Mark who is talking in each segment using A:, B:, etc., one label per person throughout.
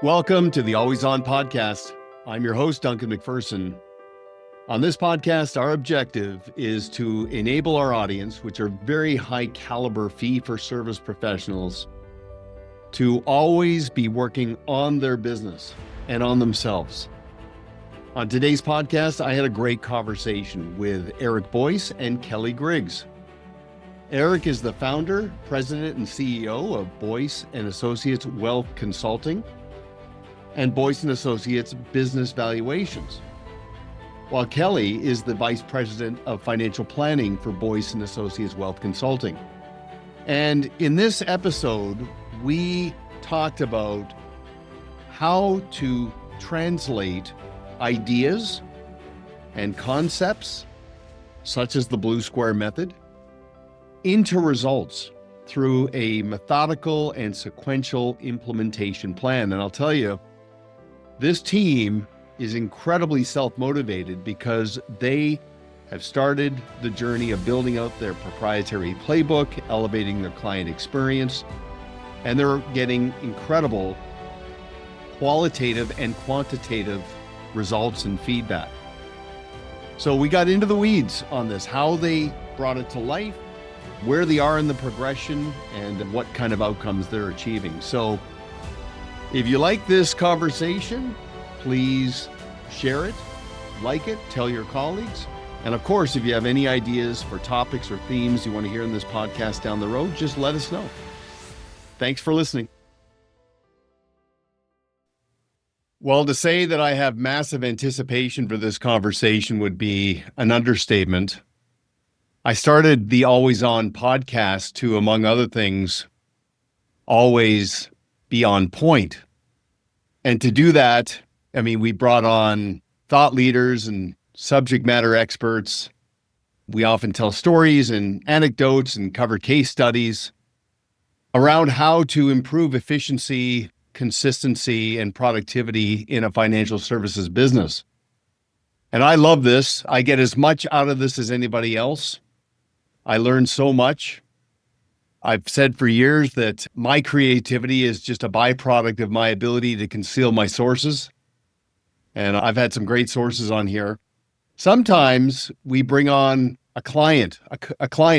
A: Welcome to the Always On podcast. I'm your host, Duncan MacPherson. On this podcast, our objective is to enable our audience, which are very high caliber fee-for-service professionals, to always be working on their business and on themselves. On today's podcast, I had a great conversation with Boyce and Kelly Griggs. Eric is the founder, president, and CEO of Boyce and Associates Wealth Consulting and Boyce and Associates Business Valuations, while Kelly is the vice president of financial planning for Boyce and Associates Wealth Consulting. And in this episode, we talked about how to translate ideas and concepts, such as the Blue Square method, into results through a methodical and sequential implementation plan. And I'll tell you, this team is incredibly self-motivated because they have started the journey of building out their proprietary playbook, elevating their client experience, and they're getting incredible qualitative and quantitative results and feedback. So we got into the weeds on this, how they brought it to life, where they are in the progression, and what kind of outcomes they're achieving. So if you like this conversation, please share it, like it, tell your colleagues. And of course, if you have any ideas for topics or themes you want to hear in this podcast down the road, just let us know. Thanks for listening. Well, to say that I have massive anticipation for this conversation would be an understatement. I started the Always On podcast to, among other things, always be on point. And to do that, we brought on thought leaders and subject matter experts. We often tell stories and anecdotes and cover case studies around how to improve efficiency, consistency, and productivity in a financial services business. And I love this. I get as much out of this as anybody else. I learn so much. I've said for years that my creativity is just a byproduct of my ability to conceal my sources. And I've had some great sources on here. Sometimes we bring on a client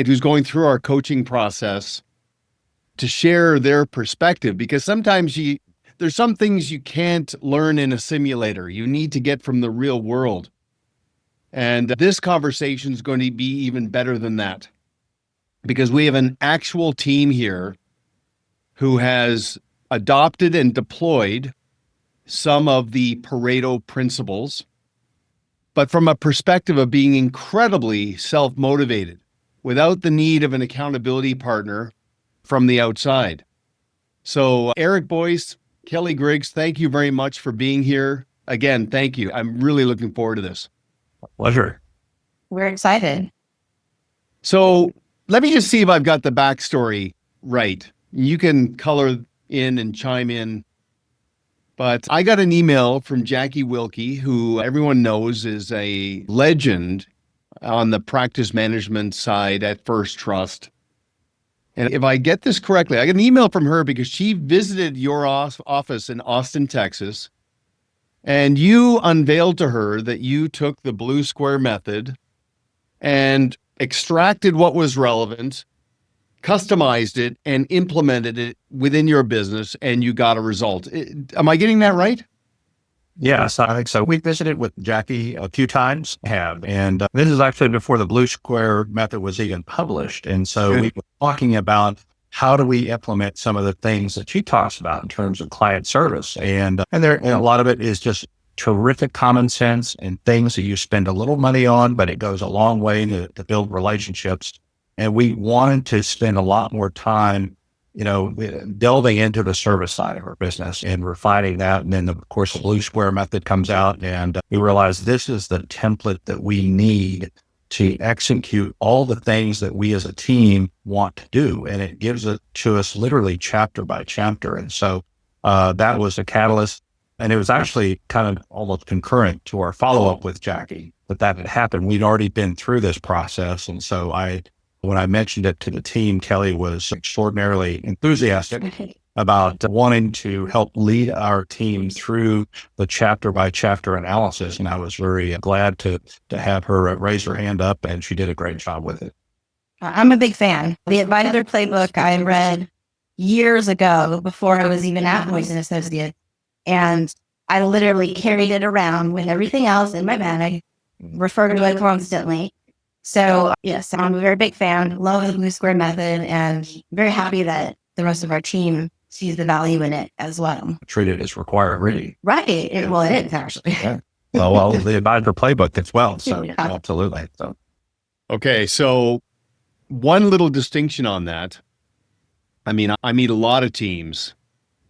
A: who's going through our coaching process to share their perspective, because sometimes there's some things you can't learn in a simulator. You need to get from the real world. And this conversation is going to be even better than that, because we have an actual team here who has adopted and deployed some of the Pareto principles, but from a perspective of being incredibly self-motivated without the need of an accountability partner from the outside. So Boyce, Kelly Griggs, thank you very much for being here. Again, thank you. I'm really looking forward to this.
B: Pleasure.
C: We're excited.
A: So let me just see if I've got the backstory right. You can color in and chime in. But I got an email from Jackie Wilkie, who everyone knows is a legend on the practice management side at First Trust. And if I get this correctly, I got an email from her because she visited your office in Austin, Texas, and you unveiled to her that you took the Blue Square method and extracted what was relevant, customized it, and implemented it within your business, and you got a result. Am I getting that right?
B: Yes, I think so. We visited with Jackie a few times, and this is actually before the Blue Square method was even published. And so we were talking about how do we implement some of the things that she talks about in terms of client service. And a lot of it is just terrific common sense and things that you spend a little money on, but it goes a long way to build relationships. And we wanted to spend a lot more time, delving into the service side of our business and refining that. And then, of course, the Blue Square method comes out, and we realized this is the template that we need to execute all the things that we as a team want to do. And it gives it to us literally chapter by chapter. And so that was a catalyst. And it was actually kind of almost concurrent to our follow-up with Jackie that had happened. We'd already been through this process. And so when I mentioned it to the team, Kelly was extraordinarily enthusiastic about wanting to help lead our team through the chapter by chapter analysis. And I was very glad to have her raise her hand up, and she did a great job with it.
C: I'm a big fan. The Advisor Playbook I read years ago before I was even at Boyce and Associates. And I literally carried it around with everything else in my bag, refer to it constantly. So yes, I'm a very big fan, love the Blue Square method, and very happy that the rest of our team sees the value in it as well.
B: Treat it as required, really.
C: Right. It is actually.
B: Yeah. Well, the Advisor Playbook as well. So
C: Yeah.
B: absolutely. So.
A: Okay. So one little distinction on that. I mean, I meet a lot of teams,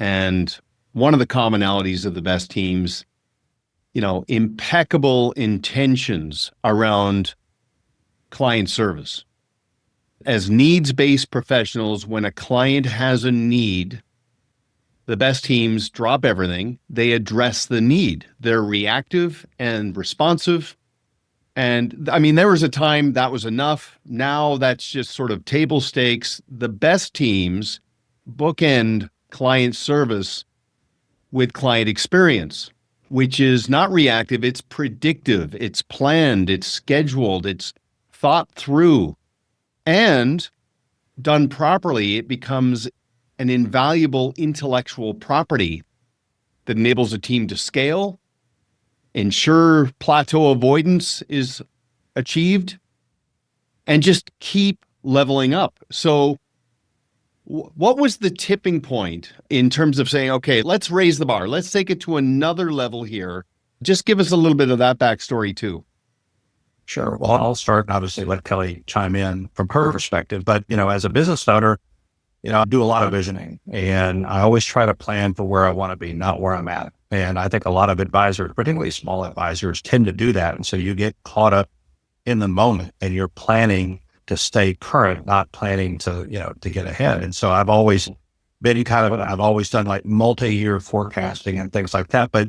A: and one of the commonalities of the best teams, impeccable intentions around client service. As needs-based professionals, when a client has a need, the best teams drop everything. They address the need. They're reactive and responsive. And I mean, there was a time that was enough. Now that's just sort of table stakes. The best teams bookend client service with client experience, which is not reactive. It's predictive. It's planned. It's scheduled. It's thought through. And done properly, it becomes an invaluable intellectual property that enables a team to scale, ensure plateau avoidance is achieved, and just keep leveling up. So what was the tipping point in terms of saying, okay, let's raise the bar. Let's take it to another level here. Just give us a little bit of that backstory too.
B: Sure. Well, I'll start and obviously let Kelly chime in from her perspective. But, as a business owner, I do a lot of visioning, and I always try to plan for where I want to be, not where I'm at. And I think a lot of advisors, particularly small advisors, tend to do that. And so you get caught up in the moment, and you're planning to stay current, not planning to get ahead. And so I've always been I've always done like multi-year forecasting and things like that. But,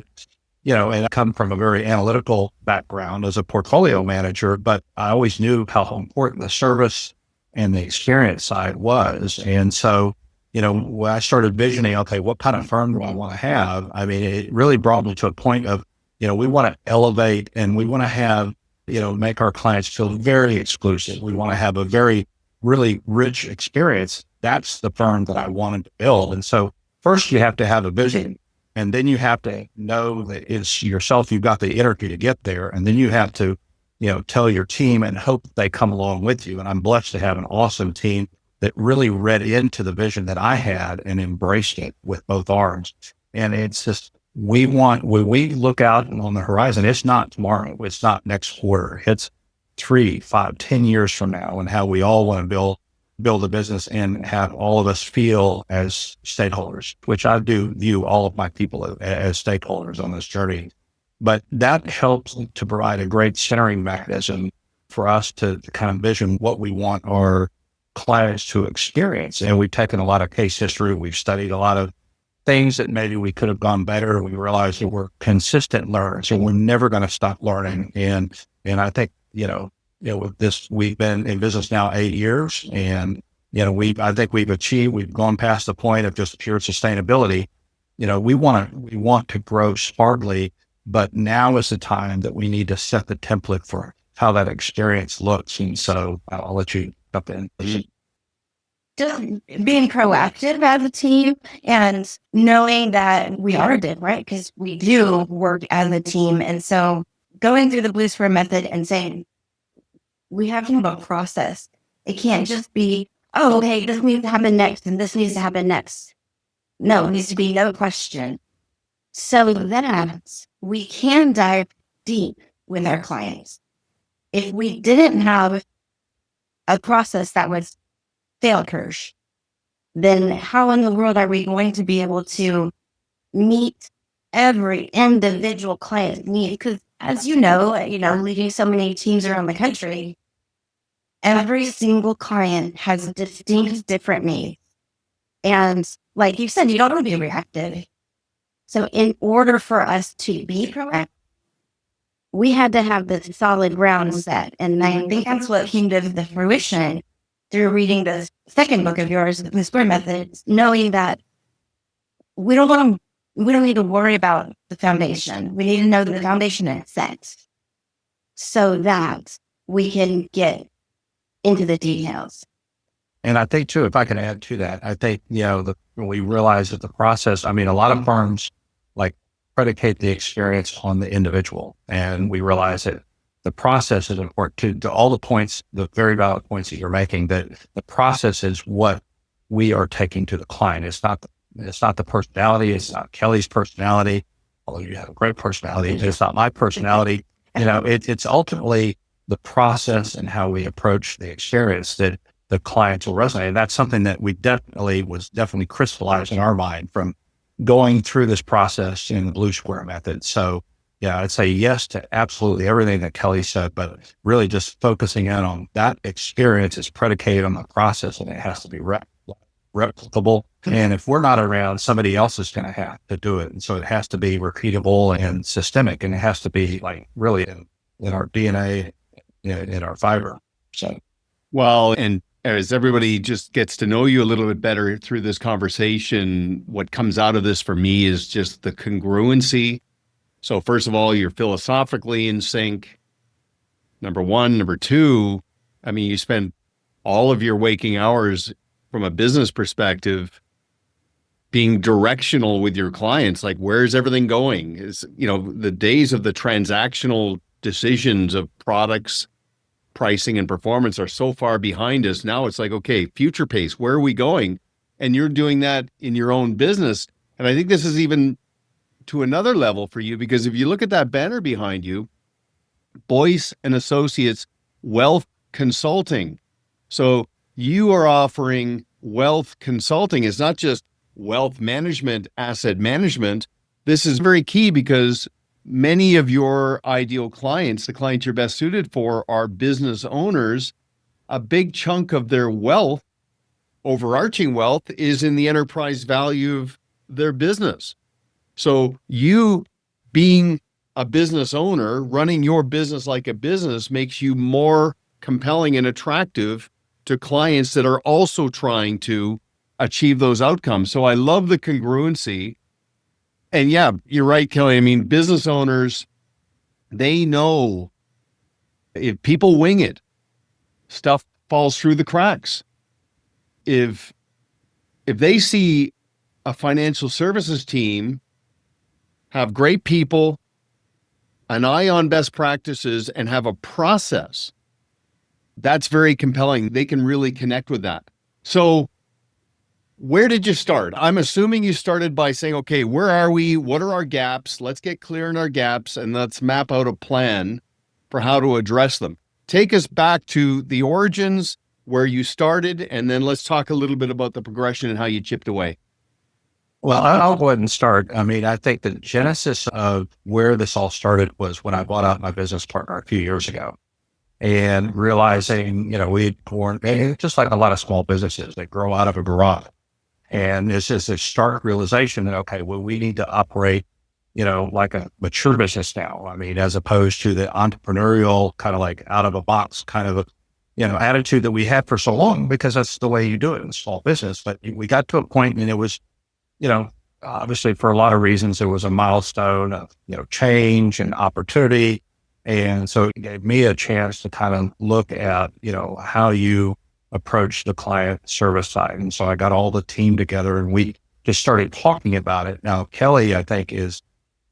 B: and I come from a very analytical background as a portfolio manager, but I always knew how important the service and the experience side was. And so, when I started visioning, okay, what kind of firm do I want to have? I mean, it really brought me to a point of, we want to elevate, and we want to have, make our clients feel very exclusive. We want to have a very, really rich experience. That's the firm that I wanted to build. And so first you have to have a vision, and then you have to know that it's yourself. You've got the energy to get there. And then you have to, tell your team and hope that they come along with you. And I'm blessed to have an awesome team that really read into the vision that I had and embraced it with both arms. And it's just, when we look out on the horizon, it's not tomorrow, it's not next quarter, it's 3, 5, 10 years from now, and how we all want to build a business and have all of us feel as stakeholders, which I do view all of my people as stakeholders on this journey. But that helps to provide a great centering mechanism for us to kind of vision what we want our clients to experience. And we've taken a lot of case history. We've studied a lot of things that maybe we could have gone better. We realized that we're consistent learners, and we're never going to stop learning. And I think, with this, we've been in business now 8 years, and, I think we've gone past the point of just pure sustainability. We want to grow smartly, but now is the time that we need to set the template for how that experience looks. And so I'll let you jump in.
C: Just being proactive as a team and knowing that we are different, because we do work as a team. And so going through the Blue Square method and saying, we have to have a process. It can't just be, oh, okay, this needs to happen next and this needs to happen next. No, it needs to be no question. So that we can dive deep with our clients. If we didn't have a process that was fail curve, then how in the world are we going to be able to meet every individual client need? Because as you know, leading so many teams around the country, every single client has distinct different needs. And like you said, you don't want to be reactive. So in order for us to be proactive, we had to have this solid ground set. And I think that's what came to the fruition through reading the second book of yours, The Square Method, knowing that we don't need to worry about the foundation. We need to know that the foundation is set so that we can get into the details.
B: And I think too, if I can add to that, I think, when we realize that the process, a lot of firms like predicate the experience on the individual. And we realize that the process is important to all the points, the very valid points that you're making, that the process is what we are taking to the client. It's not the personality. It's not Kelly's personality, although you have a great personality. It's not my personality. It's ultimately the process and how we approach the experience that the clients will resonate. And that's something that was definitely crystallized in our mind from going through this process in the Blue Square method. So yeah, I'd say yes to absolutely everything that Kelly said, but really just focusing in on that experience is predicated on the process, and it has to be replicable. And if we're not around, somebody else is going to have to do it. And so it has to be repeatable and systemic, and it has to be like really in our DNA, in our fiber. So,
A: well, and as everybody just gets to know you a little bit better through this conversation, what comes out of this for me is just the congruency. So first of all, you're philosophically in sync. Number one. Number two, you spend all of your waking hours from a business perspective being directional with your clients. Like, where's everything going? Is, the days of the transactional decisions of products, pricing, and performance are so far behind us. Now it's like, okay, future pace, where are we going? And you're doing that in your own business. And I think this is even to another level for you, because if you look at that banner behind you, Boyce and Associates Wealth Consulting. So you are offering wealth consulting. It's not just wealth management, asset management. This is very key because many of your ideal clients, the clients you're best suited for, are business owners. A big chunk of their wealth, overarching wealth, is in the enterprise value of their business. So you being a business owner, running your business like a business, makes you more compelling and attractive to clients that are also trying to achieve those outcomes. So I love the congruency. And yeah, you're right, Kelly. Business owners, they know if people wing it, stuff falls through the cracks. If they see a financial services team have great people, an eye on best practices, and have a process, that's very compelling. They can really connect with that. So where did you start? I'm assuming you started by saying, okay, where are we? What are our gaps? Let's get clear in our gaps and let's map out a plan for how to address them. Take us back to the origins, where you started, and then let's talk a little bit about the progression and how you chipped away.
B: Well, I'll go ahead and start. I think the genesis of where this all started was when I bought out my business partner a few years ago, and realizing, we'd born, just like a lot of small businesses, they grow out of a garage. And it's just a stark realization that, okay, well, we need to operate, like a mature business now. As opposed to the entrepreneurial kind of like out of a box kind of, attitude that we had for so long, because that's the way you do it in small business. But we got to a point, and it was, obviously for a lot of reasons, there was a milestone of, change and opportunity. And so it gave me a chance to kind of look at, how you approach the client service side. And so I got all the team together and we just started talking about it. Now, Kelly, I think, is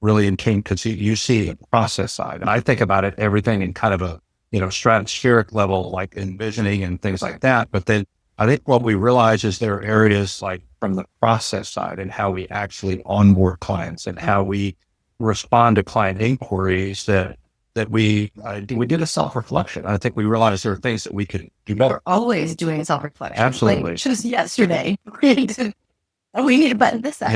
B: really in keen because you see the process side. And I think about it, everything in kind of a, stratospheric level, like envisioning and things like that. But then I think what we realize is there are areas like from the process side and how we actually onboard clients and how we respond to client inquiries that we did a self-reflection. I think we realized there are things that we could do better.
C: We're always doing self-reflection.
B: Absolutely.
C: Like just yesterday, we need to button this up,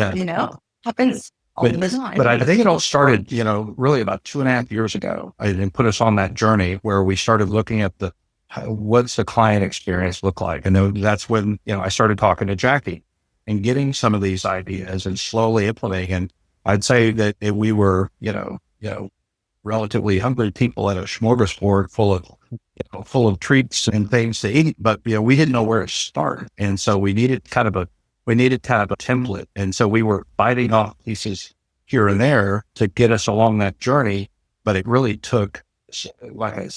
C: happens all the time.
B: But I think it all started, really about 2.5 years ago, and put us on that journey where we started looking at what's the client experience look like? And that's when, I started talking to Jackie and getting some of these ideas and slowly implementing. And I'd say that we were, relatively hungry people at a smorgasbord full of treats and things to eat, but we didn't know where to start. And so we needed kind of we needed to have a template. And so we were biting off pieces here and there to get us along that journey. But it really took like a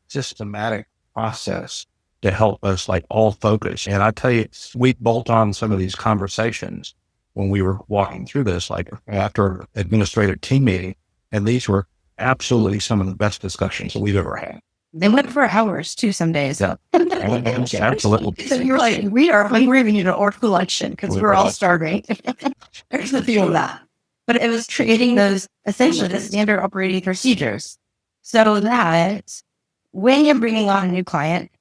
B: systematic process to help us like all focus. And I tell you, we bolt on some of these conversations when we were walking through this, like after administrative team meeting. And these were absolutely some of the best discussions that we've ever had.
C: They went for hours too some days.
B: Yeah. Absolutely.
C: So you're like, we are hungry, we need an order collection because we're all starving. There's the feel of that. But it was creating those, essentially the standard operating procedures so that when you're bringing on a new client,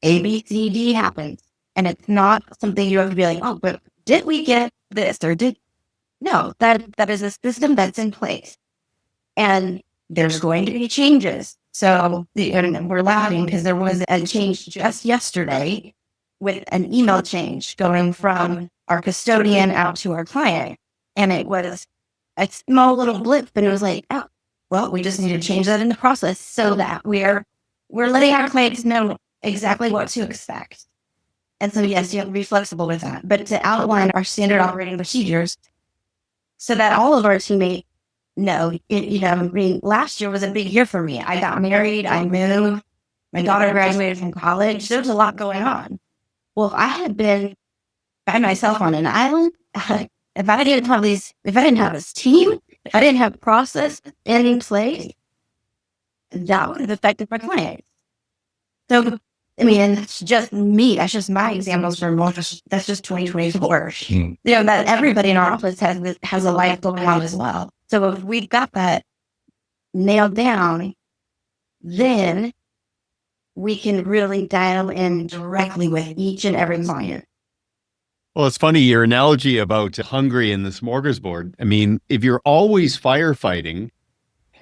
C: A, B, C, D happens. And it's not something you have to be like, oh, but did we get this or no, that is a system that's in place. And there's going to be changes. So and we're laughing because there was a change just yesterday with an email change going from our custodian out to our client. And it was a small little blip, but it was like, oh, well, we just need to change that in the process so that we're letting our clients know exactly what to expect. And so, yes, you have to be flexible with that, but to outline our standard operating procedures so that all of our teammates know, last year was a big year for me. I got married, I moved, my daughter graduated from college. There was a lot going on. Well, I had been by myself on an island. If I didn't have this team, if I didn't have process in place, that would have affected my clients. So, that's just me. That's just my examples from that's just 2024. That everybody in our office has a life going on as well. So if we've got that nailed down, then we can really dial in directly with each and every client.
A: Well, it's funny, your analogy about hungry in the smorgasbord. If you're always firefighting,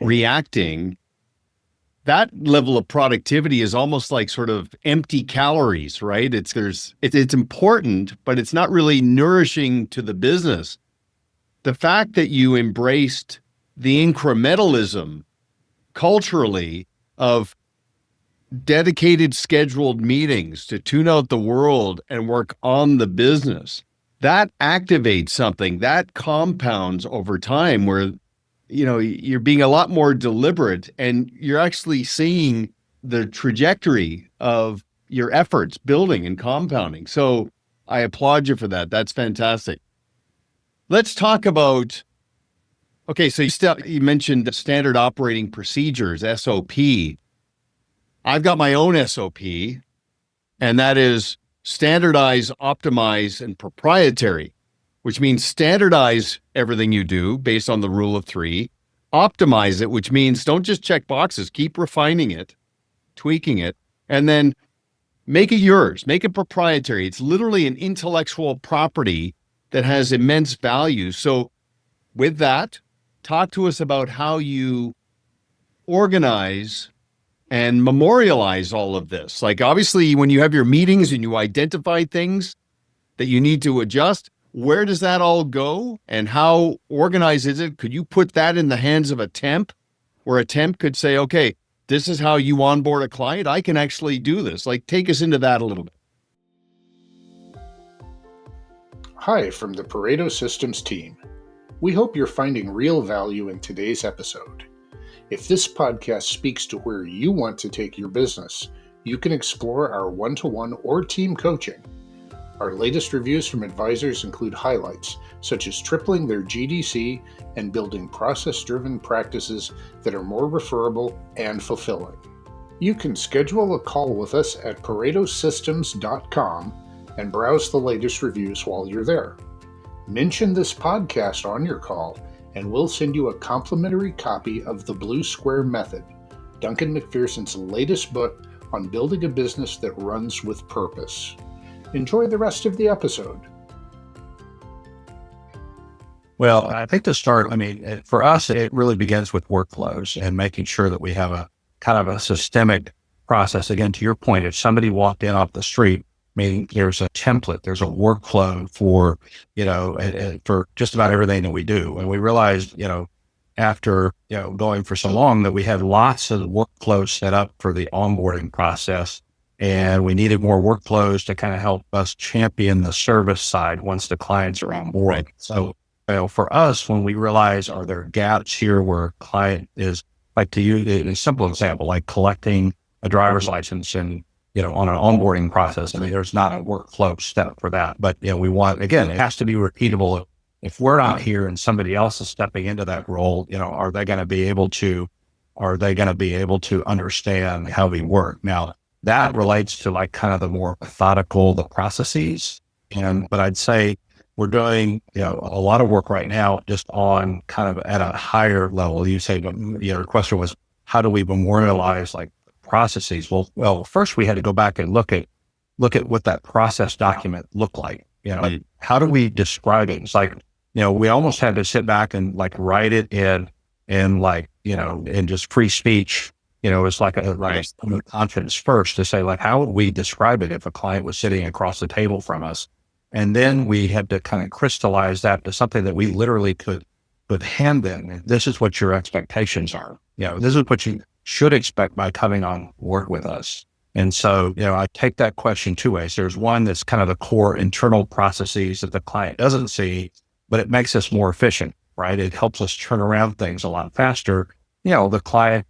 A: reacting, that level of productivity is almost like sort of empty calories, right? It's important, but it's not really nourishing to the business. The fact that you embraced the incrementalism culturally of dedicated scheduled meetings to tune out the world and work on the business, that activates something that compounds over time where, you're being a lot more deliberate and you're actually seeing the trajectory of your efforts building and compounding. So I applaud you for that. That's fantastic. Let's talk about, okay, so you mentioned standard operating procedures, SOP. I've got my own SOP, and that is standardize, optimize, and proprietary, which means standardize everything you do based on the rule of three, optimize it, which means don't just check boxes, keep refining it, tweaking it, and then make it yours, make it proprietary. It's literally an intellectual property that has immense value. So with that, talk to us about how you organize and memorialize all of this. Like obviously when you have your meetings and you identify things that you need to adjust, where does that all go and how organized is it? Could you put that in the hands of a temp where a temp could say, okay, this is how you onboard a client. I can actually do this. Like take us into that a little bit.
D: Hi from the Pareto Systems team. We hope you're finding real value in today's episode. If this podcast speaks to where you want to take your business, you can explore our one-to-one or team coaching. Our latest reviews from advisors include highlights, such as tripling their GDC and building process-driven practices that are more referable and fulfilling. You can schedule a call with us at paretosystems.com and browse the latest reviews while you're there. Mention this podcast on your call, and we'll send you a complimentary copy of The Blue Square Method, Duncan MacPherson's latest book on building a business that runs with purpose. Enjoy the rest of the episode.
B: Well, I think to start, for us, it really begins with workflows and making sure that we have a kind of a systemic process. Again, to your point, if somebody walked in off the street, there's a template, there's a workflow for, for just about everything that we do. And we realized, after, going for so long that we had lots of workflows set up for the onboarding process. and we needed more workflows to kind of help us champion the service side once the clients are on board.
A: Right.
B: So, for us, when we realize, are there gaps here where a client is, like, to use a simple example, like collecting a driver's license and, on an onboarding process. I mean, there's not a workflow step for that, but, we want, again, it has to be repeatable. If we're not here and somebody else is stepping into that role, are they going to be able to understand how we work? Now, that relates to like kind of the more methodical, the processes. But I'd say we're doing, a lot of work right now just on kind of at a higher level. You say, your question was, how do we memorialize like processes? Well, first we had to go back and look at what that process document looked like. How do we describe it? It's like, we almost had to sit back and like write it in like, in just free speech. It's like a confidence first to say, like, how would we describe it if a client was sitting across the table from us? And then we had to kind of crystallize that to something that we literally could hand them. This is what your expectations are. This is what you should expect by coming on work with us. And so, I take that question two ways. There's one that's kind of the core internal processes that the client doesn't see, but it makes us more efficient, right? It helps us turn around things a lot faster. The client,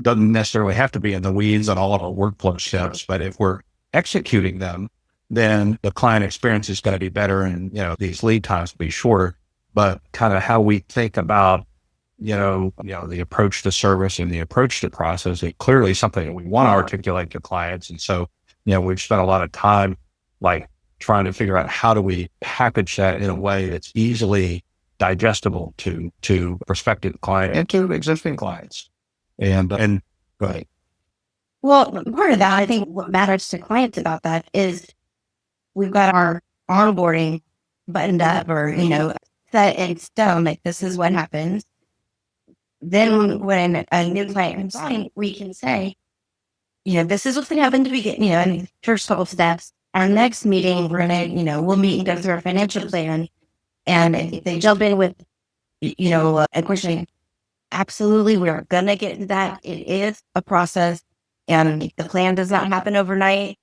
B: doesn't necessarily have to be in the weeds on all of our workflow steps, but if we're executing them, then the client experience is going to be better and, these lead times will be shorter. But kind of how we think about, the approach to service and the approach to process is clearly something that we want to articulate to clients. And so, we've spent a lot of time like trying to figure out how do we package that in a way that's easily digestible to prospective client and to existing clients. And go ahead.
C: Well, part of that, I think what matters to clients about that is we've got our onboarding buttoned up or, set in stone, like this is what happens. Then when a new client comes on, we can say, this is what's going to happen to begin, in the first couple of steps. Our next meeting, we're going to, we'll meet and go through our financial plan. And if they jump in with, a question, absolutely, we're going to get into that. It is a process and the plan does not happen overnight.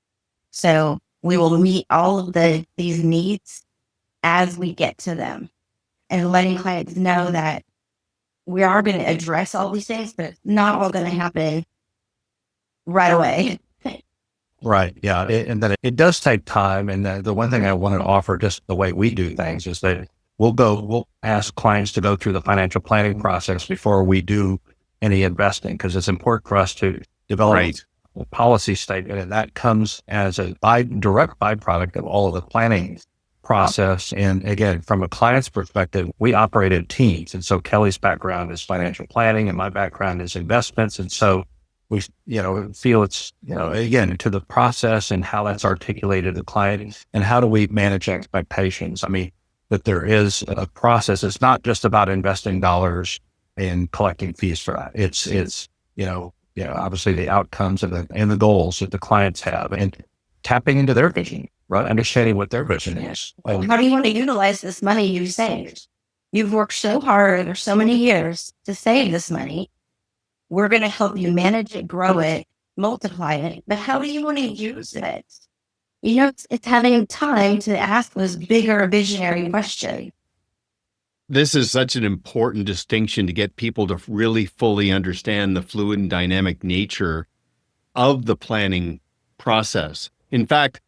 C: So we will meet all of these needs as we get to them and letting clients know that we are going to address all these things, but it's not all going to happen right away.
B: Right. Yeah. And that it does take time. And the one thing I wanted to offer, just the way we do things, is that we'll ask clients to go through the financial planning process before we do any investing, because it's important for us to develop a policy statement. And that comes as a direct byproduct of all of the planning process. And again, from a client's perspective, we operate in teams. And so Kelly's background is financial planning and my background is investments. And so we, feel it's, again, to the process and how that's articulated to the client and how do we manage expectations. I mean, that there is a process. It's not just about investing dollars and collecting fees for that. It's obviously the outcomes and the goals that the clients have and tapping into their vision, right? Understanding what their vision is.
C: How do you want to utilize this money you saved? You've worked so hard for so many years to save this money. We're going to help you manage it, grow it, multiply it. But how do you want to use it? It's having time to ask those bigger visionary questions.
A: This is such an important distinction to get people to really fully understand the fluid and dynamic nature of the planning process. In fact,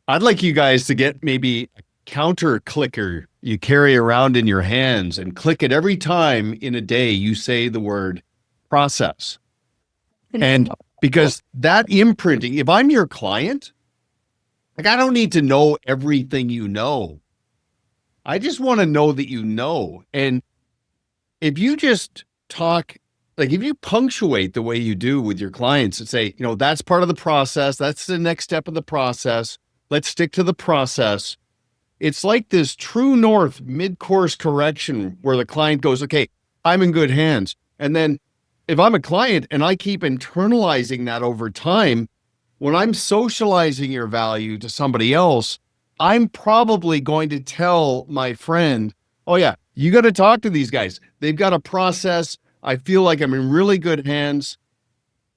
A: I'd like you guys to get maybe a counter clicker you carry around in your hands and click it every time in a day you say the word process. And because that imprinting, if I'm your client, like I don't need to know everything you know. I just want to know that you know. And if you just talk, like if you punctuate the way you do with your clients and say, that's part of the process. That's the next step of the process. Let's stick to the process. It's like this true north mid-course correction where the client goes, okay, I'm in good hands. And then if I'm a client and I keep internalizing that over time, when I'm socializing your value to somebody else, I'm probably going to tell my friend, oh yeah, you got to talk to these guys. They've got a process. I feel like I'm in really good hands.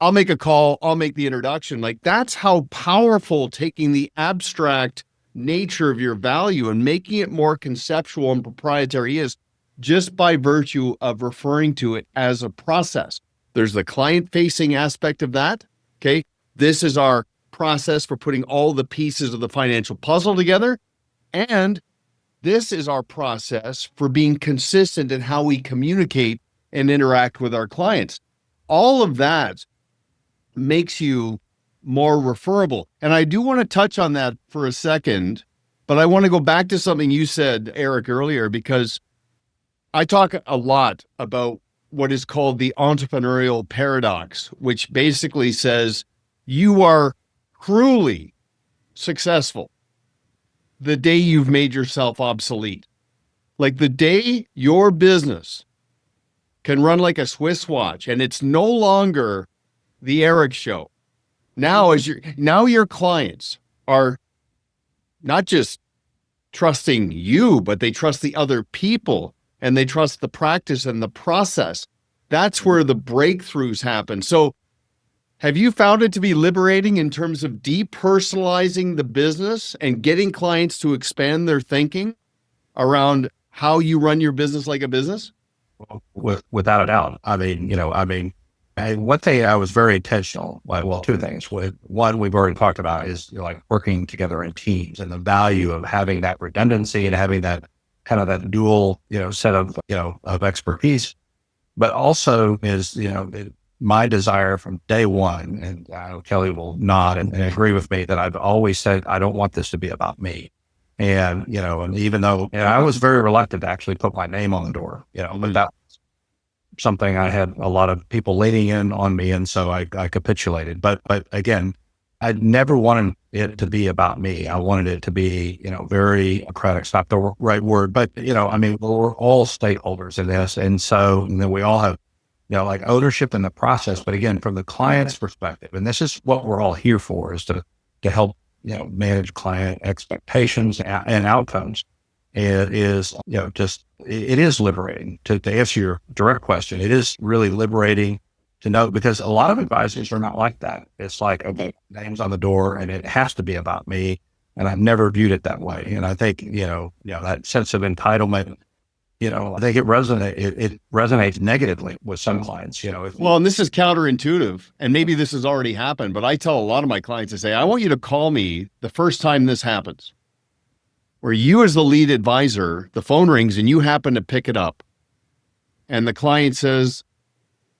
A: I'll make a call, I'll make the introduction. Like, that's how powerful taking the abstract nature of your value and making it more conceptual and proprietary is, just by virtue of referring to it as a process. There's the client-facing aspect of that. Okay. This is our process for putting all the pieces of the financial puzzle together. And this is our process for being consistent in how we communicate and interact with our clients. All of that makes you more referable. And I do want to touch on that for a second, but I want to go back to something you said, Eric, earlier, because I talk a lot about what is called the entrepreneurial paradox, which basically says you are cruelly successful the day you've made yourself obsolete. Like, the day your business can run like a Swiss watch and it's no longer the Eric show. Now your clients are not just trusting you, but they trust the other people and they trust the practice and the process. That's where the breakthroughs happen. So have you found it to be liberating in terms of depersonalizing the business and getting clients to expand their thinking around how you run your business like a business?
B: Without a doubt. One thing I was very intentional. Well, two things. One, we've already talked about is like working together in teams and the value of having that redundancy and having that kind of that dual, set of, of expertise. But also is, my desire from day one, and Kelly will nod and agree with me, that I've always said, I don't want this to be about me. And, and even though I was very reluctant to actually put my name on the door, but that was something I had a lot of people leaning in on me. And so I capitulated. But again, I never wanted it to be about me. I wanted it to be, very democratic. It's not the right word, but, we're all stakeholders in this. And so then we all have, like ownership in the process. But again, from the client's perspective, and this is what we're all here for, is to help, manage client expectations and outcomes. It is, it is liberating to answer your direct question. It is really liberating to know, because a lot of advisors are not like that. It's like, okay, name's on the door and it has to be about me. And I've never viewed it that way. And I think, that sense of entitlement, I think it resonates negatively with some clients,
A: Well, and this is counterintuitive, and maybe this has already happened, but I tell a lot of my clients to say, I want you to call me the first time this happens, where you as the lead advisor, the phone rings and you happen to pick it up. And the client says,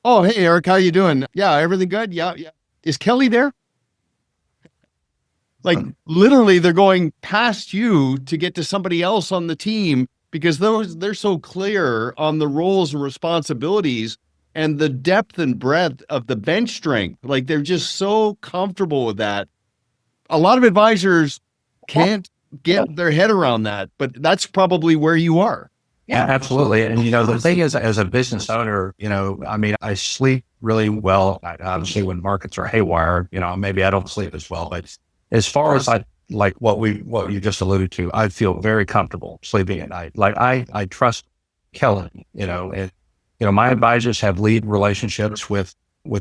A: oh, hey, Eric, how you doing? Yeah, everything good? Yeah. Is Kelly there? Like, literally, they're going past you to get to somebody else on the team, because they're so clear on the roles and responsibilities and the depth and breadth of the bench strength. Like, they're just so comfortable with that. A lot of advisors can't get their head around that, but that's probably where you are.
B: Yeah, absolutely. And, the thing is, as a business owner, I sleep really well. Obviously, when markets are haywire, maybe I don't sleep as well, but as far as like what you just alluded to, I feel very comfortable sleeping at night. Like I trust Kelly, and, my advisors have lead relationships with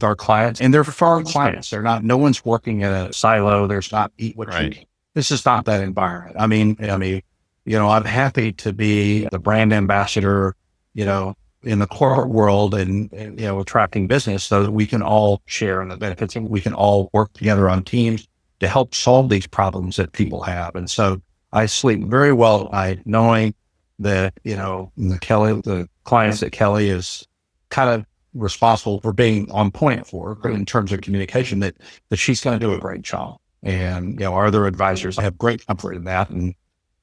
B: our clients, and they're firm clients. They're not, no one's working in a silo. There's not eat what you eat. This is not that environment. I'm happy to be the brand ambassador, in the corporate world and attracting business so that we can all share in the benefits and we can all work together on teams to help solve these problems that people have. And so I sleep very well at night knowing that, the clients that Kelly is kind of responsible for being on point for in terms of communication, that she's going to do a great job. And, our other advisors have great comfort in that. And,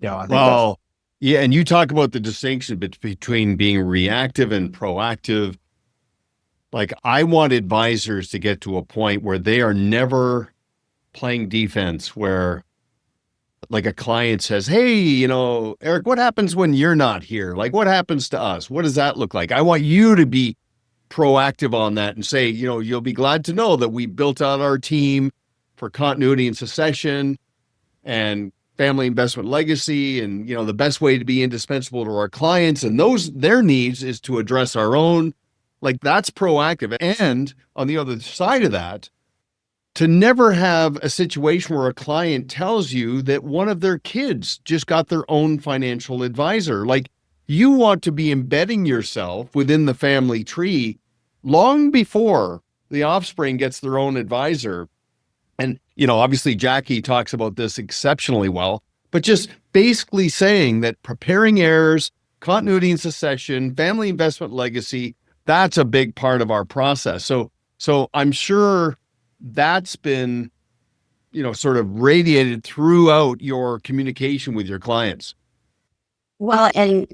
B: I think
A: yeah. And you talk about the distinction between being reactive and proactive. Like, I want advisors to get to a point where they are never playing defense, where like a client says, hey, Eric, what happens when you're not here? Like, what happens to us? What does that look like? I want you to be proactive on that and say, you'll be glad to know that we built out our team for continuity and succession and family investment legacy. And, the best way to be indispensable to our clients and their needs is to address our own Like that's proactive. And on the other side of that, to never have a situation where a client tells you that one of their kids just got their own financial advisor. Like you want to be embedding yourself within the family tree long before the offspring gets their own advisor. And, obviously Jackie talks about this exceptionally well, but just basically saying that preparing heirs, continuity and succession, family investment legacy, that's a big part of our process. So I'm sure that's been, sort of radiated throughout your communication with your clients.
C: Well, and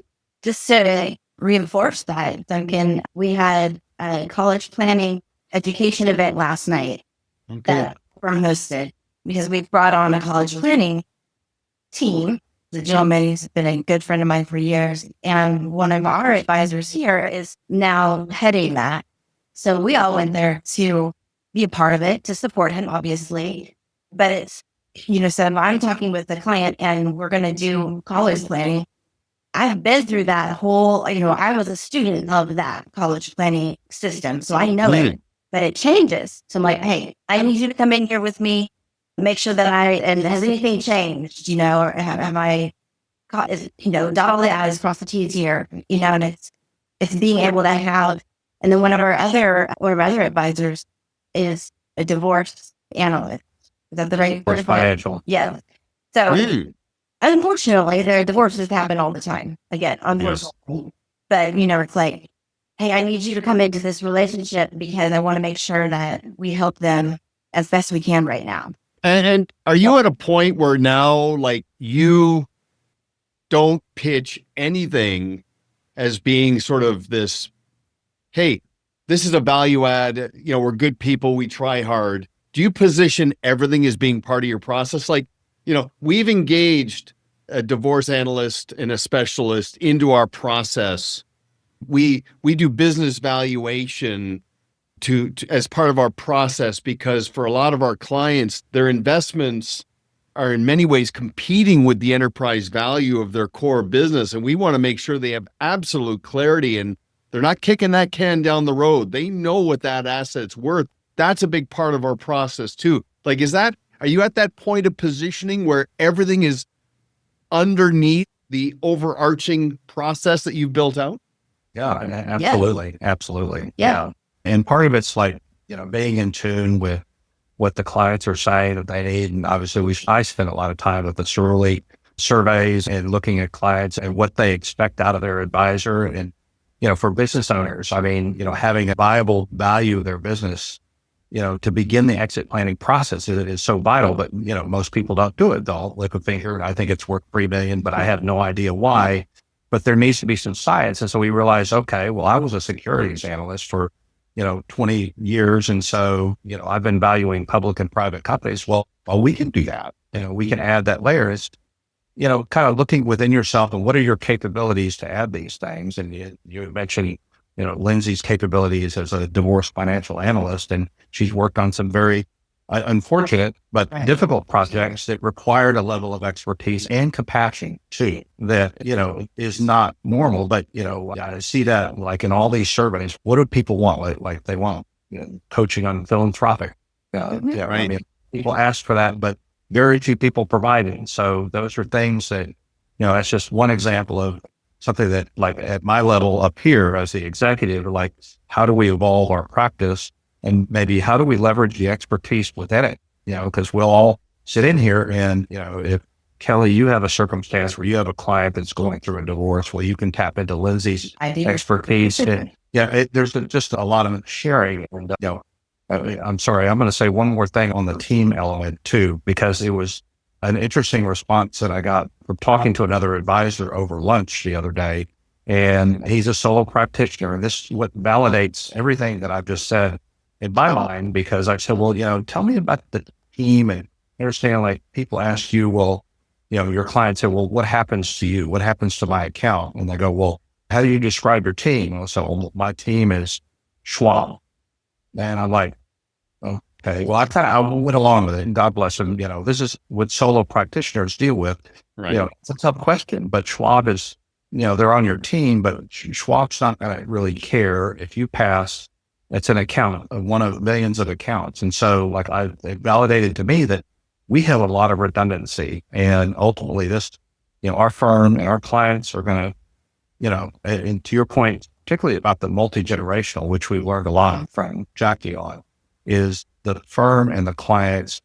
C: just to reinforce that, Duncan, we had a college planning education event last night that Firm hosted because we brought on a college planning team. The gentleman who's been a good friend of mine for years, and one of our advisors here is now heading that. So we all went there to be a part of it, to support him, obviously. But it's, so if I'm talking with the client and we're going to do college planning, I've been through that whole, I was a student of that college planning system, so I know it, but it changes. So I'm like, hey, I need you to come in here with me, make sure that and has anything changed, or have I caught, dot all the I's, cross the T's here, and it's being able to have, and then one of our other advisors is a divorce analyst. Is that the right word?
B: Financial.
C: Yeah. So unfortunately, their divorces happen all the time. Again, unfortunately. But, it's like, hey, I need you to come into this relationship because I want to make sure that we help them as best we can right now.
A: And are you at a point where now, like, you don't pitch anything as being sort of this, hey, this is a value add, we're good people, we try hard. Do you position everything as being part of your process? Like, we've engaged a divorce analyst and a specialist into our process. We do business valuation to as part of our process because for a lot of our clients, their investments are in many ways competing with the enterprise value of their core business. And we want to make sure they have absolute clarity and they're not kicking that can down the road. They know what that asset's worth. That's a big part of our process too. Like, are you at that point of positioning where everything is underneath the overarching process that you've built out?
B: Yeah, absolutely. Yeah. Absolutely.
C: Yeah.
B: And part of it's like, being in tune with what the clients are saying that they need. And obviously I spend a lot of time with the early surveys and looking at clients and what they expect out of their advisor. And, for business owners, having a viable value of their business, to begin the exit planning process is so vital, but, most people don't do it. They'll lick a finger. I think it's worth $3 million, but I have no idea why. But there needs to be some science. And so we realized, okay, well, I was a securities analyst for 20 years. And so, I've been valuing public and private companies. Well, we can do that. We can add that layer. It's, kind of looking within yourself and what are your capabilities to add these things. And you mentioned, Lindsay's capabilities as a divorce financial analyst, and she's worked on some very unfortunate but difficult projects that required a level of expertise and compassion too that, is not normal. But, I see that like in all these surveys, what do people want? Like they want coaching on philanthropic. People ask for that, but very few people provide it. So those are things that, that's just one example of something that like at my level up here as the executive, like how do we evolve our practice and maybe how do we leverage the expertise within it? Because we'll all sit in here and, if Kelly, you have a circumstance where you have a client that's going through a divorce, well, you can tap into Lindsay's expertise. And, there's just a lot of sharing. And, I'm sorry, I'm going to say one more thing on the team element too, because it was an interesting response that I got from talking to another advisor over lunch the other day. And he's a solo practitioner. And this is what validates everything that I've just said in my mind, because I said, well, tell me about the team. And understand, like people ask you, well, your client said, well, what happens to you? What happens to my account? And they go, well, how do you describe your team? And so my team is Schwab. And I'm like, okay, well, I went along with it, and God bless them. This is what solo practitioners deal with. Right. It's a tough question, but Schwab is they're on your team, but Schwab's not going to really care if you pass. It's an account of one of millions of accounts. And so it validated to me that we have a lot of redundancy, and ultimately this, our firm and our clients are going to, and to your point, particularly about the multi-generational, which we learned a lot from Jackie on, is the firm and the clients,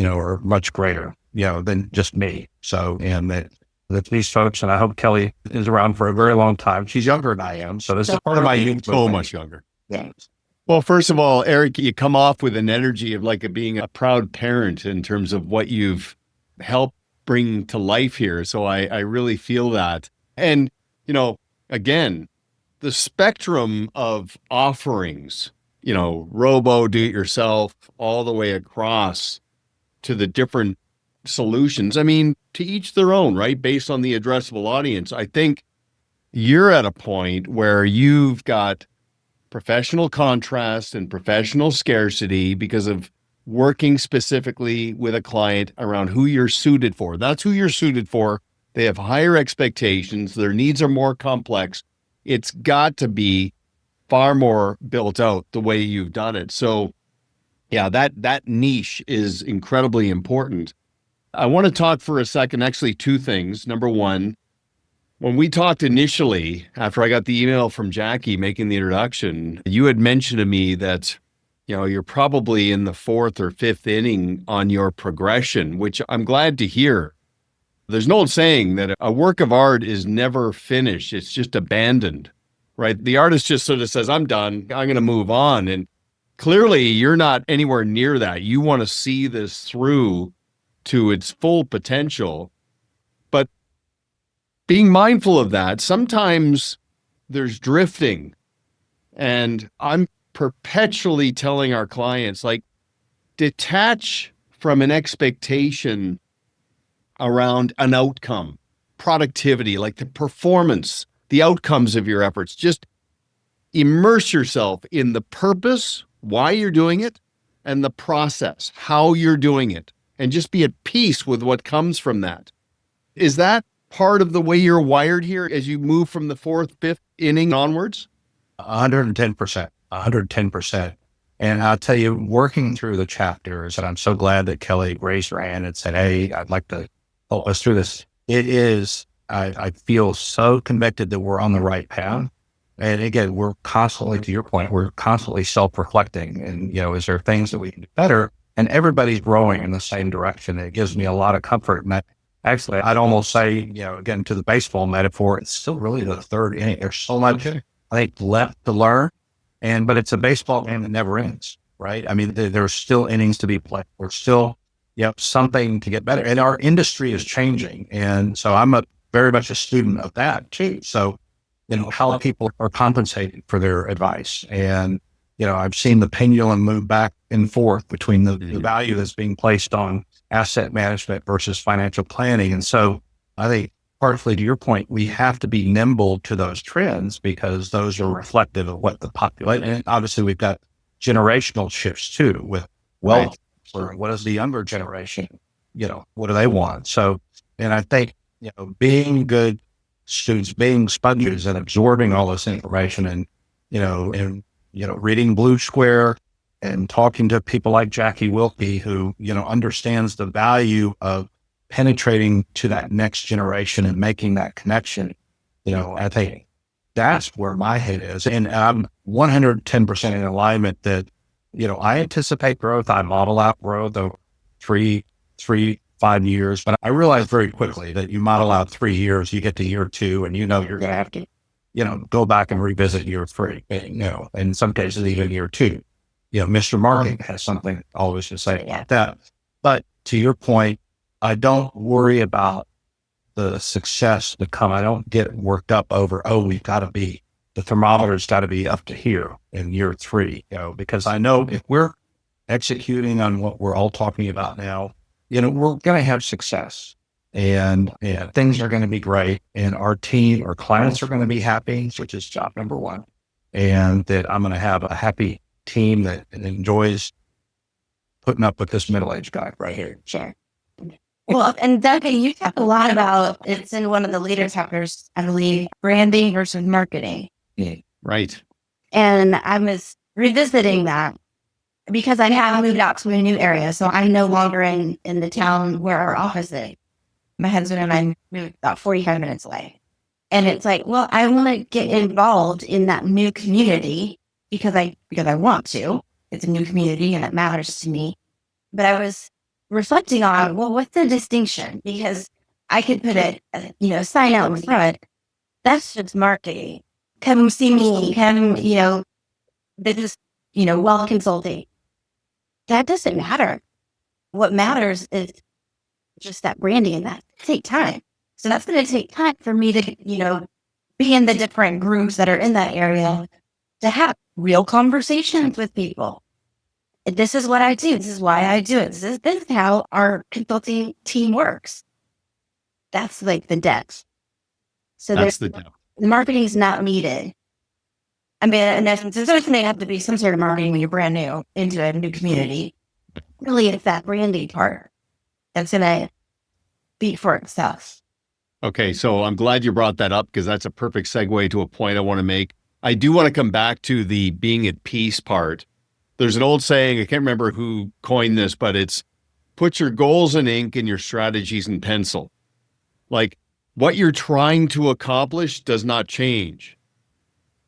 B: are much greater, than just me. So, and that these folks, and I hope Kelly is around for a very long time. She's younger than I am. So this is part of my youth.
A: So much younger.
B: Yeah.
A: Well, first of all, Eric, you come off with an energy of being a proud parent in terms of what you've helped bring to life here. So I really feel that. And, again, the spectrum of offerings, robo, do it yourself, all the way across to the different solutions. I mean, to each their own, right? Based on the addressable audience. I think you're at a point where you've got professional contrast and professional scarcity because of working specifically with a client around who you're suited for. That's who you're suited for. They have higher expectations. Their needs are more complex. It's got to be far more built out the way you've done it. So yeah, that niche is incredibly important. I want to talk for a second, actually, two things. Number one, when we talked initially, after I got the email from Jackie making the introduction, you had mentioned to me that, you're probably in the fourth or fifth inning on your progression, which I'm glad to hear. There's an old saying that a work of art is never finished. It's just abandoned, right? The artist just sort of says, I'm done. I'm going to move on. And clearly you're not anywhere near that. You want to see this through to its full potential. But being mindful of that, sometimes there's drifting. And I'm perpetually telling our clients, detach from an expectation around an outcome, productivity, like the performance, the outcomes of your efforts. Just immerse yourself in the purpose, why you're doing it, and the process, how you're doing it, and just be at peace with what comes from that. Is that part of the way you're wired here as you move from the fourth, fifth inning onwards?
B: 110%, 110%. And I'll tell you, working through the chapters, and I'm so glad that Kelly raised her hand and said, hey, I'd like to help us through this. I feel so convicted that we're on the right path. And again, we're constantly, to your point, we're constantly self-reflecting. And, is there things that we can do better? And everybody's rowing in the same direction. It gives me a lot of comfort. And I'd almost say, again, to the baseball metaphor, it's still really the third inning. There's so much, I think, left to learn. But it's a baseball game that never ends, right? I mean, there's still innings to be played. We're still, something to get better. And our industry is changing. And so I'm very much a student of that too. So, how people are compensated for their advice. And, I've seen the pendulum move back and forth between the value that's being placed on asset management versus financial planning. And so I think partly to your point, we have to be nimble to those trends because those are reflective of what the population, and obviously we've got generational shifts too with wealth. Right. What is the younger generation? What do they want? So, and I think, being good students, being sponges and absorbing all this information and reading Blue Square and talking to people like Jackie Wilkie, who, understands the value of penetrating to that next generation and making that connection. I think that's where my head is. And I'm 110% in alignment that, I anticipate growth. I model out growth over 5 years, but I realized very quickly that you model out 3 years, you get to year 2 and you're going to have to, go back and revisit year 3, in some cases, even year 2. Mr. Marking has something always to say about that. But to your point, I don't worry about the success to come. I don't get worked up over, the thermometer's got to be up to here in year 3, because I know if we're executing on what we're all talking about now, we're going to have success and things are going to be great. And our team, our clients are going to be happy, which is job number 1. And that I'm going to have a happy team that enjoys putting up with this middle-aged guy right here. So.
C: Well, and Duncan, you talk a lot about, it's in one of the later chapters, I believe, branding versus marketing.
A: Right.
C: And I was revisiting that because I have moved out to a new area. So I'm no longer in the town where our office is. My husband and I moved about 45 minutes away. And it's like, well, I want to get involved in that new community because I want to. It's a new community and it matters to me. But I was reflecting on, well, what's the distinction? Because I could put a, sign out in front. That's just marketing. Come see me. Come, this is, wealth consulting. That doesn't matter. What matters is just that branding, and that take time. So that's going to take time for me to, be in the different groups that are in that area to have real conversations with people. This is what I do. This is why I do it. This is how our consulting team works. That's like the depth. So
A: That's the depth.
C: The marketing is not needed. I mean, in essence, there's always going to have to be some sort of marketing when you're brand new into a new community. Really, it's that branding part that's going to speak for itself.
A: Okay, so I'm glad you brought that up because that's a perfect segue to a point I want to make. I do want to come back to the being at peace part. There's an old saying, I can't remember who coined this, but it's put your goals in ink and your strategies in pencil. Like what you're trying to accomplish does not change.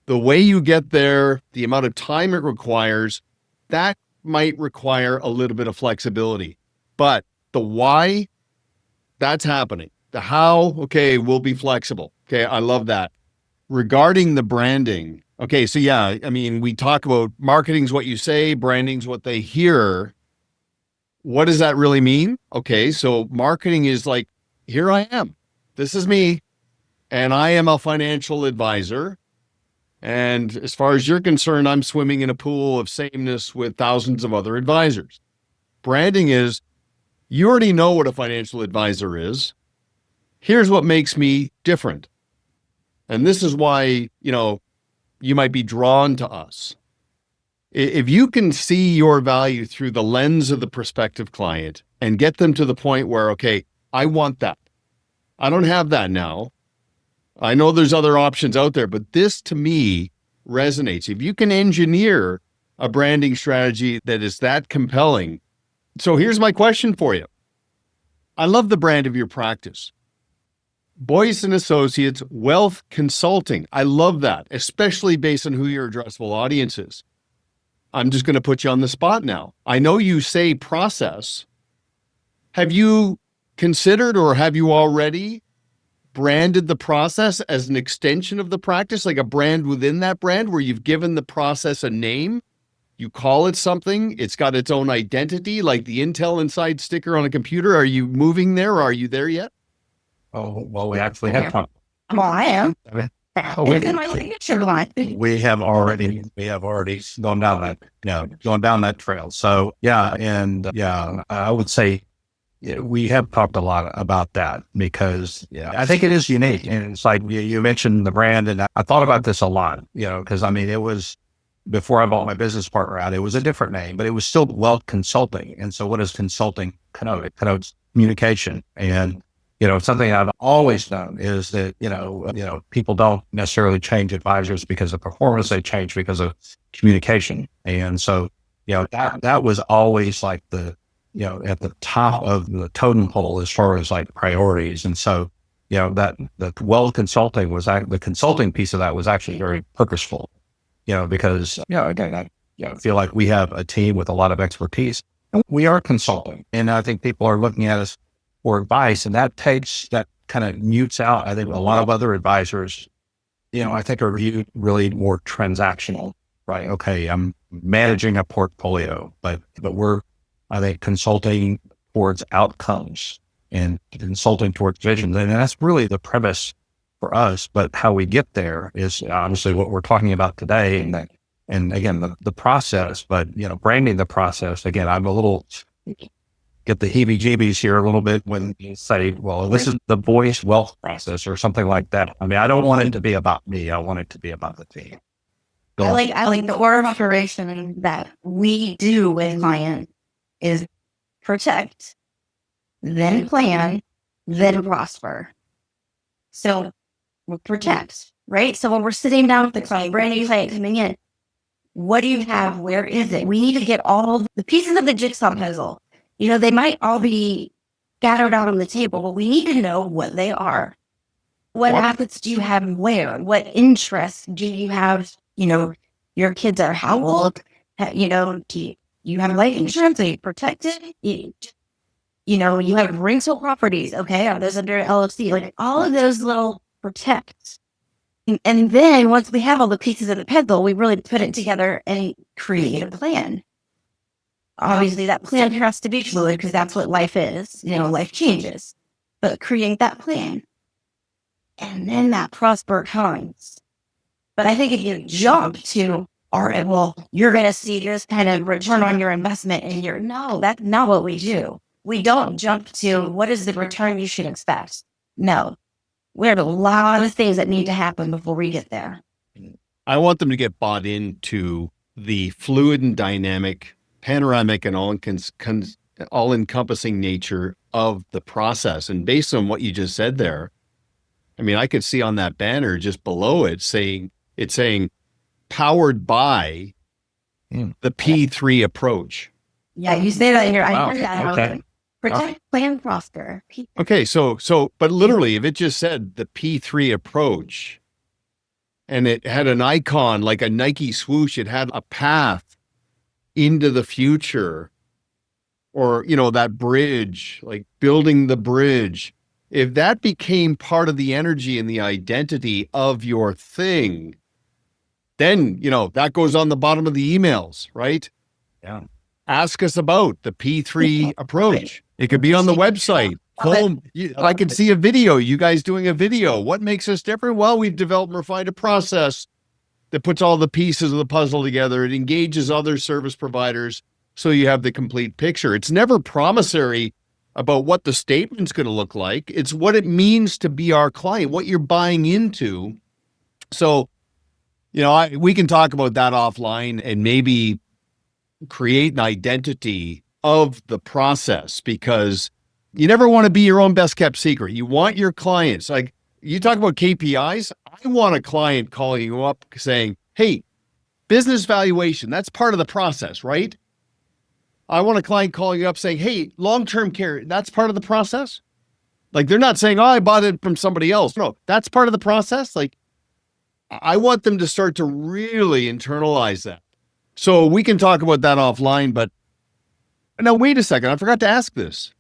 A: The way you get there, the amount of time it requires, that might require a little bit of flexibility. But the why, that's happening. The how, okay, we'll be flexible. Okay, I love that. Regarding the branding, okay, so yeah, I mean, we talk about marketing's what you say, branding's what they hear. What does that really mean? Okay, so marketing is like, here I am. This is me, and I am a financial advisor. And as far as you're concerned, I'm swimming in a pool of sameness with thousands of other advisors. Branding is, you already know what a financial advisor is. Here's what makes me different. And this is why, you might be drawn to us. If you can see your value through the lens of the prospective client and get them to the point where, okay, I want that. I don't have that now. I know there's other options out there, but this to me resonates. If you can engineer a branding strategy that is that compelling. So here's my question for you. I love the brand of your practice. Boyce and Associates Wealth Consulting. I love that, especially based on who your addressable audience is. I'm just going to put you on the spot now. I know you say process. Have you considered or have you already branded the process as an extension of the practice, like a brand within that brand where you've given the process a name? You call it something. It's got its own identity, like the Intel Inside sticker on a computer. Are you moving there or are you there yet?
B: Oh, well, we actually have talked.
C: Well, I am.
B: It's
C: in my signature line.
B: We have already gone down that trail. So I would say we have talked a lot about that because I think it is unique. And it's like you mentioned the brand, and I thought about this a lot, because it was before I bought my business partner out, it was a different name, but it was still Wealth Consulting. And so what does consulting connote? It connotes communication. And something I've always known is that, people don't necessarily change advisors because of performance. They change because of communication. And so, that was always like at the top of the totem pole as far as like priorities. And so, that the Wealth Consulting the consulting piece of that was actually very purposeful, because, again, I feel like we have a team with a lot of expertise and we are consulting. And I think people are looking at us for advice, and that kind of mutes out, I think, a lot of other advisors, I think are viewed really more transactional, right? Okay, I'm managing a portfolio, but we're, I think, consulting towards outcomes and consulting towards vision. And that's really the premise for us. But how we get there is obviously what we're talking about today. And again, the process, but, branding the process, again, I'm a little, get the heebie-jeebies here a little bit when you say, well, this is the Boyce wealth process or something like that. I don't want it to be about me. I want it to be about the team.
C: I like the order of operation that we do with clients is protect, then plan, then prosper. So protect, right? So when we're sitting down with the client, brand new client coming in, what do you have? Where is it? We need to get all the pieces of the jigsaw puzzle. They might all be scattered out on the table, but we need to know what they are. What assets do you have where? What interests do you have? Your kids are how old? Do you have life insurance? Are you protected? You have rental properties. Okay. Are those under LLC? Like all of those little protects. And then once we have all the pieces of the puzzle, we really put it together and create a plan. Obviously, that plan has to be fluid because that's what life is. Life changes. But create that plan. And then that prosper comes. But I think if you jump to, all right, well, you're going to see this kind of return on your investment, and no, that's not what we do. We don't jump to what is the return you should expect. No, we have a lot of things that need to happen before we get there.
A: I want them to get bought into the fluid and dynamic, panoramic and all-encompassing nature of the process. And based on what you just said there, I mean, I could see on that banner just below it saying powered by the P3 approach.
C: Yeah, you say that here.
B: Wow.
C: I heard that.
B: Okay.
C: Protect, plan, prosper.
A: Okay, so, but literally, if it just said the P3 approach, and it had an icon like a Nike swoosh, it had a path into the future, or that bridge, like building the bridge. If that became part of the energy and the identity of your thing, then that goes on the bottom of the emails, right?
B: Yeah.
A: Ask us about the P3 approach. It could be on the website. I can see a video, you guys doing a video. What makes us different? Well, we've developed and refined a process that puts all the pieces of the puzzle together. It engages other service providers so you have the complete picture. It's never promissory about what the statement's going to look like. It's what it means to be our client, what you're buying into. So, we can talk about that offline and maybe create an identity of the process, because you never want to be your own best kept secret. You want your clients, like you talk about KPIs. I want a client calling you up saying, hey, business valuation, that's part of the process, right? I want a client calling you up saying, hey, long-term care, that's part of the process. Like they're not saying, oh, I bought it from somebody else. No, that's part of the process. Like I want them to start to really internalize that. So we can talk about that offline, but now wait a second. I forgot to ask this.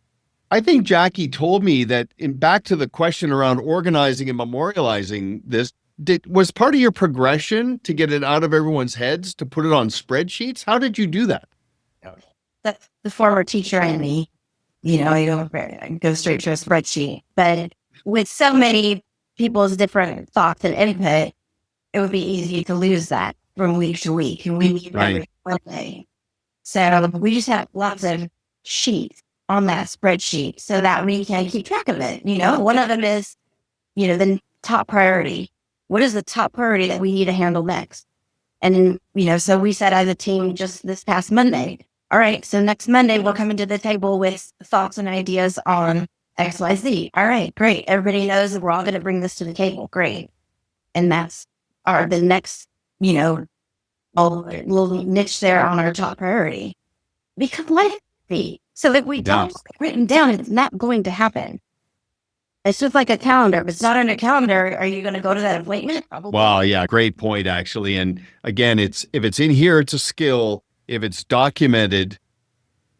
A: I think Jackie told me that back to the question around organizing and memorializing this, was part of your progression to get it out of everyone's heads, to put it on spreadsheets? How did you do that?
C: That's the former teacher in me. I go straight to a spreadsheet. But with so many people's different thoughts and input, it would be easy to lose that from week to week. And we need every one day. So we just have lots of sheets on that spreadsheet so that we can keep track of it. One of them is, the top priority. What is the top priority that we need to handle next? And then, so we said as a team just this past Monday, all right, so next Monday, we're coming to the table with thoughts and ideas on XYZ. All right, great. Everybody knows that we're all going to bring this to the table. Great. And that's the next, little niche there on our top priority. Because let it be. So that we don't written down, it's not going to happen. It's just like a calendar. If it's not on a calendar, are you going to go to that appointment? Probably.
A: Wow, yeah, great point, actually. And again, if it's in here, it's a skill. If it's documented,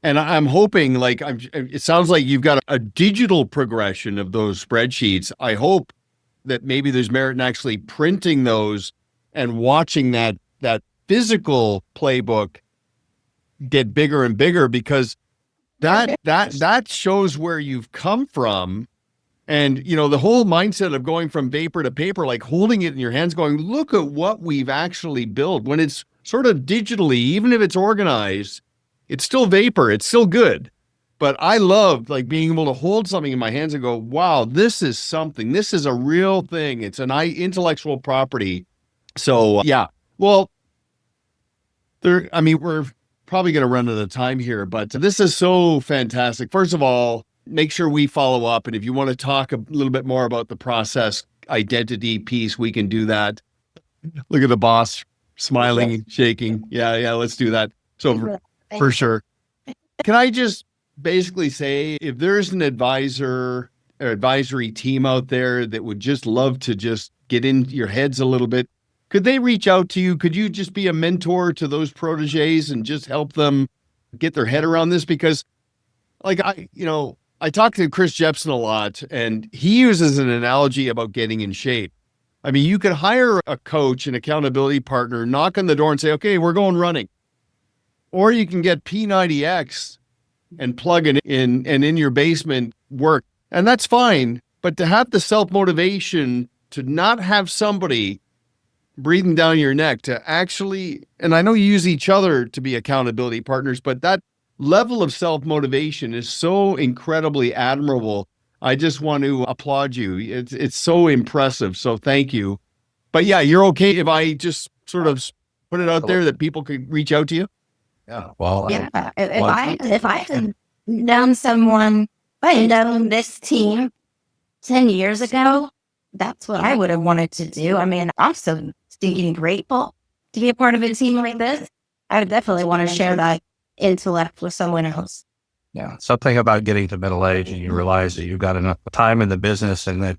A: and I'm hoping, it sounds like you've got a digital progression of those spreadsheets. I hope that maybe there's merit in actually printing those and watching that physical playbook get bigger and bigger, because that shows where you've come from. And, the whole mindset of going from vapor to paper, like holding it in your hands, going, look at what we've actually built. When it's sort of digitally, even if it's organized, it's still vapor. It's still good. But I love being able to hold something in my hands and go, wow, this is something. This is a real thing. It's an intellectual property. So yeah, well, we're probably going to run out of time here, but this is so fantastic. First of all, make sure we follow up. And if you want to talk a little bit more about the process identity piece, we can do that. Look at the boss smiling and shaking. Yeah, let's do that. So for sure. Can I just basically say, if there's an advisor or advisory team out there that would just love to just get in your heads a little bit, could they reach out to you? Could you just be a mentor to those proteges and just help them get their head around this? Because I talk to Chris Jepson a lot, and he uses an analogy about getting in shape. I mean, you could hire a coach, an accountability partner, knock on the door and say, okay, we're going running. Or you can get P90X and plug it in and in your basement work. And that's fine. But to have the self-motivation to not have somebody breathing down your neck, to actually, and I know you use each other to be accountability partners, but that level of self-motivation is so incredibly admirable. I just want to applaud you. It's so impressive. So thank you. But yeah, you're okay if I just sort of put it out there that people could reach out to you?
B: Yeah. Well,
C: if I had known someone, if I had known this team 10 years ago, that's what I would have wanted to do. I mean, I'm so stinking grateful to be a part of a team like this. I would definitely want to share that intellect with someone else.
B: Yeah. Something about getting to middle age and you realize that you've got enough time in the business and that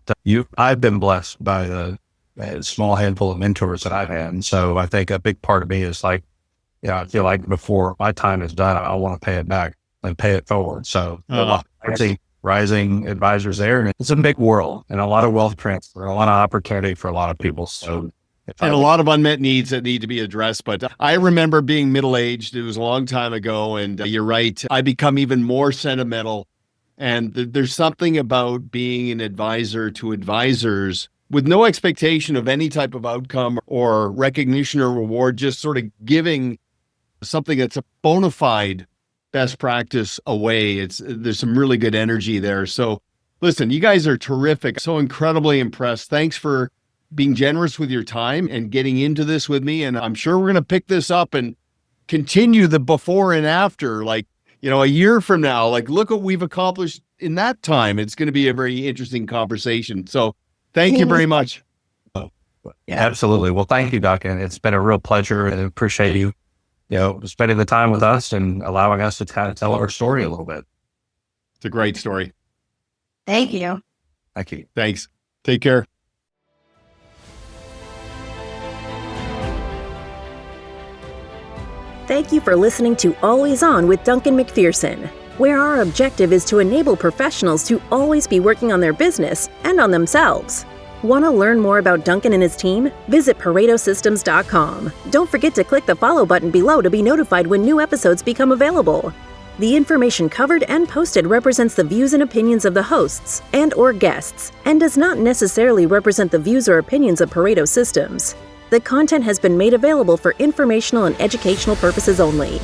B: I've been blessed by the small handful of mentors that I've had. And so I think a big part of me is like, I feel like before my time is done, I want to pay it back and pay it forward. So rising advisors there. And it's a big world and a lot of wealth transfer, and a lot of opportunity for a lot of people. So
A: and a lot of unmet needs that need to be addressed. But I remember being middle-aged. It was a long time ago. And you're right. I become even more sentimental. And there's something about being an advisor to advisors with no expectation of any type of outcome or recognition or reward, just sort of giving something that's a bona fide best practice away. There's some really good energy there. So listen, you guys are terrific. So incredibly impressed. Thanks for being generous with your time and getting into this with me. And I'm sure we're going to pick this up and continue the before and after, like, a year from now, like, look what we've accomplished in that time. It's going to be a very interesting conversation. So thank you very much.
B: Yeah, absolutely. Well, thank you, Duncan. It's been a real pleasure and appreciate you, spending the time with us and allowing us to kind of tell our story a little bit.
A: It's a great story.
C: Thank you.
B: Thank you.
A: Thanks. Take care.
E: Thank you for listening to Always On with Duncan MacPherson, where our objective is to enable professionals to always be working on their business and on themselves. Want to learn more about Duncan and his team? Visit ParetoSystems.com. Don't forget to click the follow button below to be notified when new episodes become available. The information covered and posted represents the views and opinions of the hosts and/or guests, and does not necessarily represent the views or opinions of Pareto Systems. The content has been made available for informational and educational purposes only.